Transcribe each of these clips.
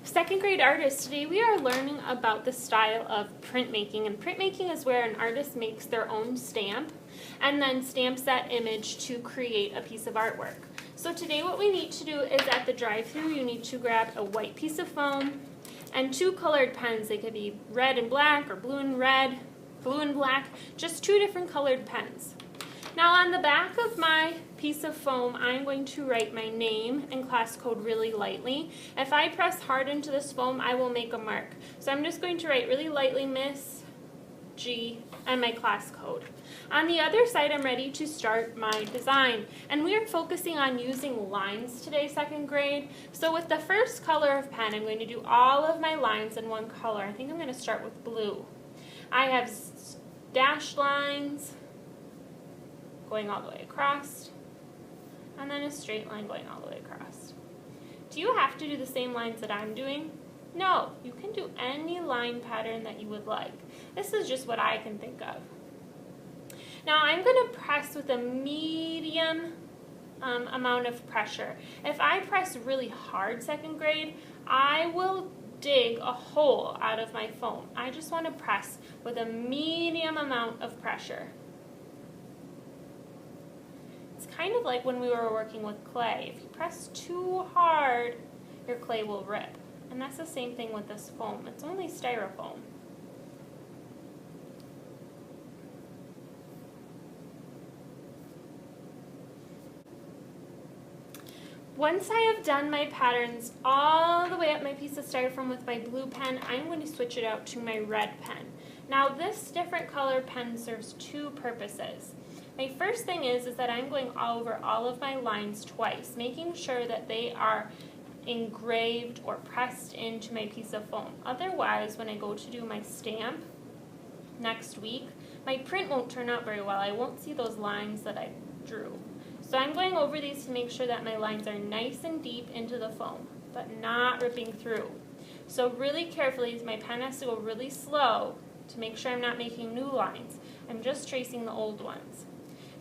Second grade artists, today we are learning about the style of printmaking. And printmaking is where an artist makes their own stamp and then stamps that image to create a piece of artwork. So today what we need to do is at the drive-thru you need to grab a white piece of foam and two colored pens. They could be red and black or blue and red, blue and black, just two different colored pens. Now on the back of my piece of foam, I'm going to write my name and class code really lightly. If I press hard into this foam, I will make a mark. So I'm just going to write really lightly Miss G and my class code. On the other side, I'm ready to start my design. And we are focusing on using lines today, second grade. So with the first color of pen, I'm going to do all of my lines in one color. I think I'm going to start with blue. I have dashed lines going all the way across, and then a straight line going all the way across. Do you have to do the same lines that I'm doing? No, you can do any line pattern that you would like. This is just what I can think of. Now I'm going to press with a medium amount of pressure. If I press really hard, second grade, I will dig a hole out of my foam. I just want to press with a medium amount of pressure. It's kind of like when we were working with clay. If you press too hard, your clay will rip. And that's the same thing with this foam. It's only styrofoam. Once I have done my patterns all the way up my piece of styrofoam with my blue pen, I'm going to switch it out to my red pen. Now this different color pen serves two purposes. My first thing is that I'm going over all of my lines twice, making sure that they are engraved or pressed into my piece of foam. Otherwise, when I go to do my stamp next week, my print won't turn out very well. I won't see those lines that I drew. So I'm going over these to make sure that my lines are nice and deep into the foam, but not ripping through. So really carefully, my pen has to go really slow to make sure I'm not making new lines. I'm just tracing the old ones.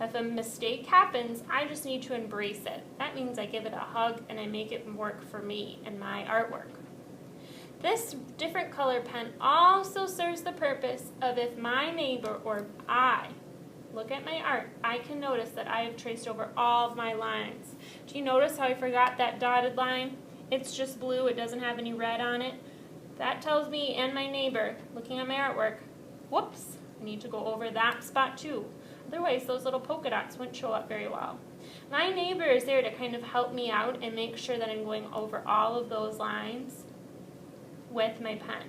If a mistake happens, I just need to embrace it. That means I give it a hug and I make it work for me and my artwork. This different color pen also serves the purpose of if my neighbor or I look at my art, I can notice that I have traced over all of my lines. Do you notice how I forgot that dotted line? It's just blue, it doesn't have any red on it. That tells me and my neighbor, looking at my artwork, whoops, I need to go over that spot too. Otherwise, those little polka dots wouldn't show up very well. My neighbor is there to kind of help me out and make sure that I'm going over all of those lines with my pen.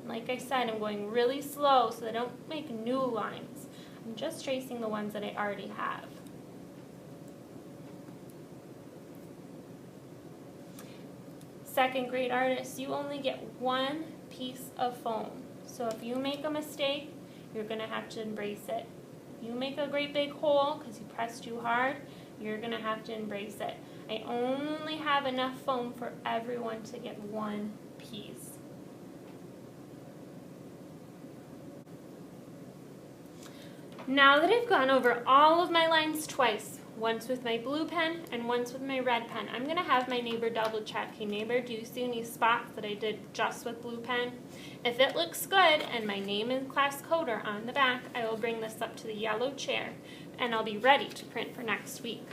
And like I said, I'm going really slow so that I don't make new lines. I'm just tracing the ones that I already have. Second grade artists, you only get one piece of foam. So if you make a mistake, you're going to have to embrace it. You make a great big hole because you press too hard, you're going to have to embrace it. I only have enough foam for everyone to get one piece. Now that I've gone over all of my lines twice, once with my blue pen and once with my red pen, I'm going to have my neighbor double check. Hey neighbor, do you see any spots that I did just with blue pen? If it looks good and my name and class code are on the back, I will bring this up to the yellow chair and I'll be ready to print for next week.